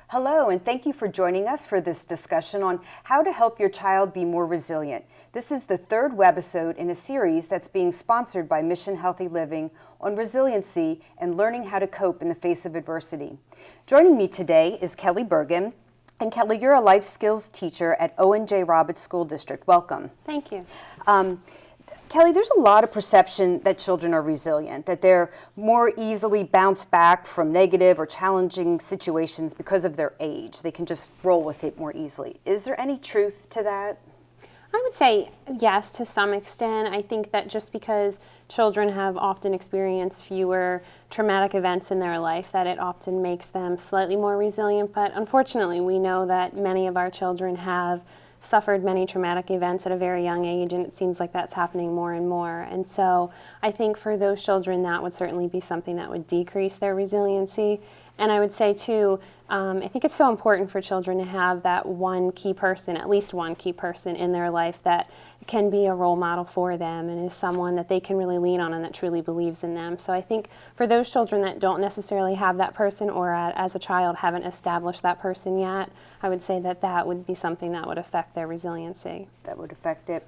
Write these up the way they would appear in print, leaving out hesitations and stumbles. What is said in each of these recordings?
Hello, and thank you for joining us for this discussion on how to help your child be more resilient. This is the third webisode in a series that's being sponsored by Mission Healthy Living on resiliency and learning how to cope in the face of adversity. Joining me today is Kelly Bergen. And Kelly, you're a life skills teacher at Owen J. Roberts School District. Welcome. Thank you. Kelly, there's a lot of perception that children are resilient, that they're more easily bounce back from negative or challenging situations because of their age. They can just roll with it more easily. Is there any truth to that? I would say yes, to some extent. I think that just because children have often experienced fewer traumatic events in their life, that it often makes them slightly more resilient. But unfortunately, we know that many of our children have suffered many traumatic events at a very young age, and it seems like that's happening more and more. And so I think for those children, that would certainly be something that would decrease their resiliency. And I would say too, I think it's so important for children to have that one key person, at least one key person in their life that can be a role model for them and is someone that they can really lean on and that truly believes in them. So I think for those children that don't necessarily have that person, or as a child haven't established that person yet, I would say that that would be something that would affect their resiliency. That would affect it.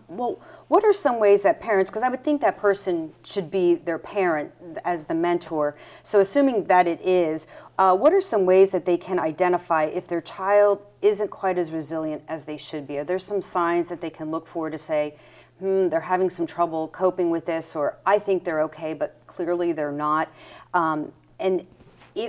Well, what are some ways that parents, because I would think that person should be their parent as the mentor, so assuming that it is, what are some ways that they can identify if their child isn't quite as resilient as they should be? Are there some signs that they can look for to say, they're having some trouble coping with this, or I think they're okay, but clearly they're not?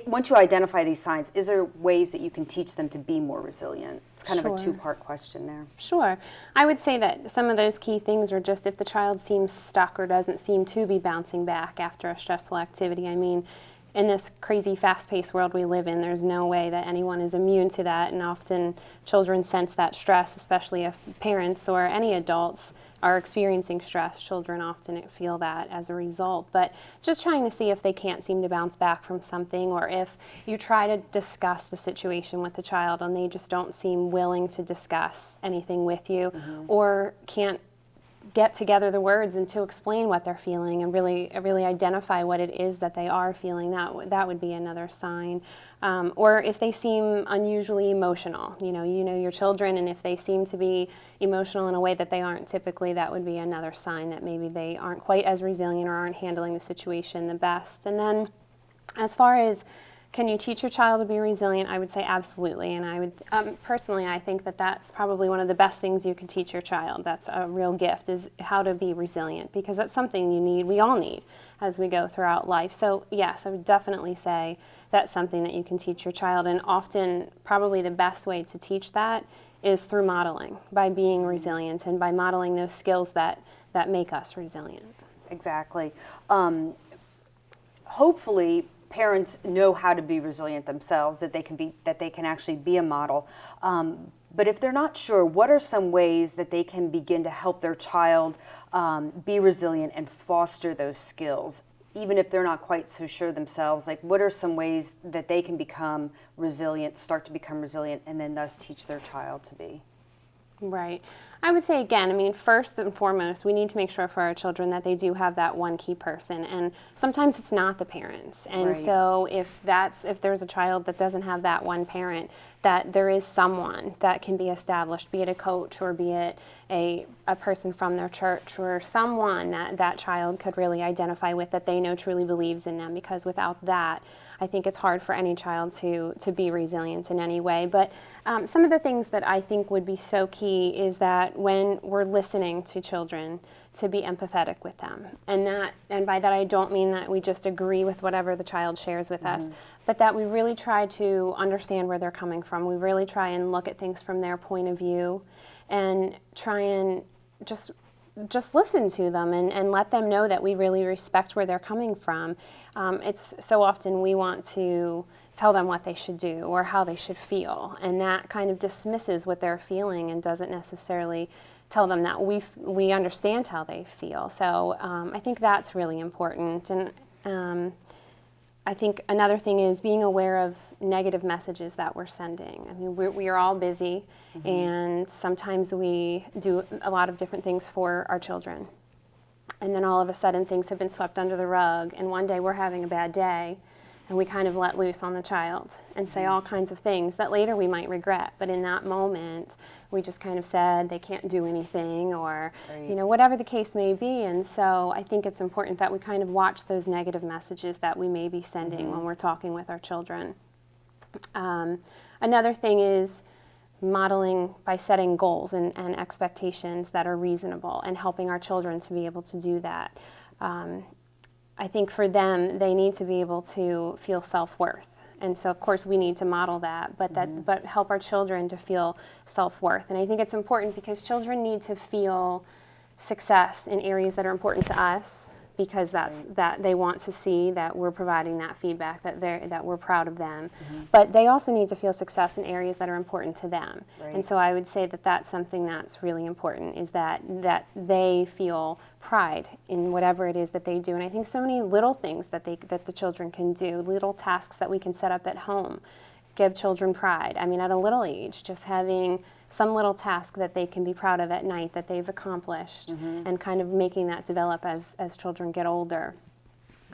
Once you identify these signs, is there ways that you can teach them to be more resilient? It's kind of a two-part question there. Sure. I would say that some of those key things are just if the child seems stuck or doesn't seem to be bouncing back after a stressful activity. I mean, in this crazy fast-paced world we live in, there's no way that anyone is immune to that, and often children sense that stress, especially if parents or any adults are experiencing stress. Children often feel that as a result. But just trying to see if they can't seem to bounce back from something, or if you try to discuss the situation with the child and they just don't seem willing to discuss anything with you, or can't get together the words and to explain what they're feeling and really identify what it is that they are feeling, that would be another sign. Or if they seem unusually emotional, you know your children, and if they seem to be emotional in a way that they aren't typically, that would be another sign that maybe they aren't quite as resilient or aren't handling the situation the best. And then as far as can you teach your child to be resilient? I would say absolutely, and I would personally, I think that that's probably one of the best things you can teach your child. That's a real gift, is how to be resilient, because that's something we all need as we go throughout life. So yes, I would definitely say that's something that you can teach your child, and often probably the best way to teach that is through modeling, by being resilient and by modeling those skills that make us resilient. Exactly. Hopefully, parents know how to be resilient themselves, that they can actually be a model. But if they're not sure, what are some ways that they can begin to help their child be resilient and foster those skills, even if they're not quite so sure themselves? Like, what are some ways that they can become resilient, start to become resilient, and then thus teach their child to be? Right. I would say, again, I mean, first and foremost, we need to make sure for our children that they do have that one key person, and sometimes it's not the parents. And Right. so if there's a child that doesn't have that one parent, that there is someone that can be established, be it a coach or be it a person from their church, or someone that child could really identify with, that they know truly believes in them, because without that, I think it's hard for any child to be resilient in any way. But some of the things that I think would be so key is that when we're listening to children, to be empathetic with them. And by that I don't mean that we just agree with whatever the child shares with us, but that we really try to understand where they're coming from. We really try and look at things from their point of view, and try and just listen to them and let them know that we really respect where they're coming from. It's so often we want to tell them what they should do or how they should feel, and that kind of dismisses what they're feeling and doesn't necessarily tell them that we understand how they feel. So I think that's really important. And I think another thing is being aware of negative messages that we're sending. I mean, we are all busy, and sometimes we do a lot of different things for our children. And then all of a sudden things have been swept under the rug, and one day we're having a bad day, and we kind of let loose on the child and say all kinds of things that later we might regret. But in that moment, we just kind of said they can't do anything, or Right. you know, whatever the case may be. And so I think it's important that we kind of watch those negative messages that we may be sending when we're talking with our children. Another thing is modeling by setting goals and expectations that are reasonable and helping our children to be able to do that. I think for them, they need to be able to feel self-worth. And so, of course, we need to model that, but help our children to feel self-worth. And I think it's important because children need to feel success in areas that are important to us, because that they want to see that we're providing that feedback, that we're proud of them. But they also need to feel success in areas that are important to them. Right. And so I would say that that's something that's really important, is that they feel pride in whatever it is that they do. And I think so many little things that the children can do, little tasks that we can set up at home, give children pride. I mean, at a little age, just having some little task that they can be proud of at night that they've accomplished, and kind of making that develop as children get older.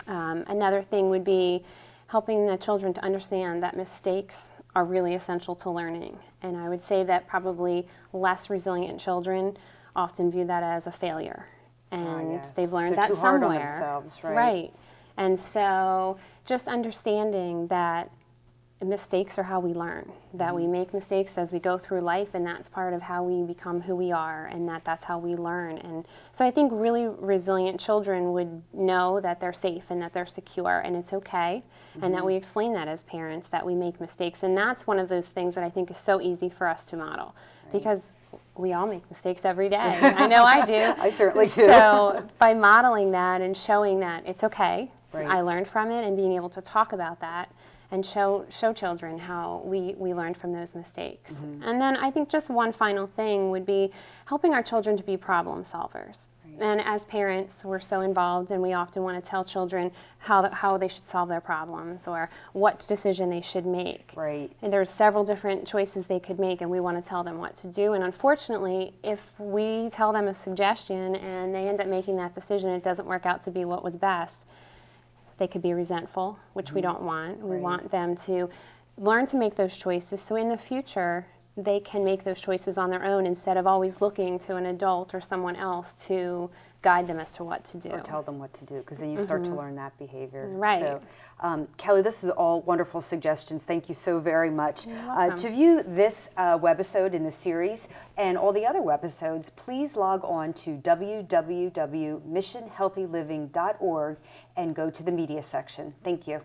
Another thing would be helping the children to understand that mistakes are really essential to learning. And I would say that probably less resilient children often view that as a failure. And Yes. they've learned They're that too somewhere. hard on themselves, right? Right. And so just understanding that mistakes are how we learn, that we make mistakes as we go through life, and that's part of how we become who we are, and that's how we learn. And so I think really resilient children would know that they're safe and that they're secure and it's okay, and that we explain that as parents, that we make mistakes. And that's one of those things that I think is so easy for us to model, because we all make mistakes every day. I know I do. I certainly do. So by modeling that and showing that it's okay, Right. I learned from it, and being able to talk about that and show children how we learned from those mistakes. And then I think just one final thing would be helping our children to be problem solvers. And as parents, we're so involved, and we often want to tell children how they should solve their problems, or what decision they should make. Right. And there's several different choices they could make, and we want to tell them what to do. And unfortunately, if we tell them a suggestion and they end up making that decision, it doesn't work out to be what was best, they could be resentful, which we don't want. We want them to learn to make those choices, so in the future they can make those choices on their own, instead of always looking to an adult or someone else to guide them as to what to do. Or tell them what to do, because then you start to learn that behavior. Right. So, Kelly, this is all wonderful suggestions. Thank you so very much. You're welcome. To view this webisode in the series and all the other webisodes, please log on to www.missionhealthyliving.org and go to the media section. Thank you.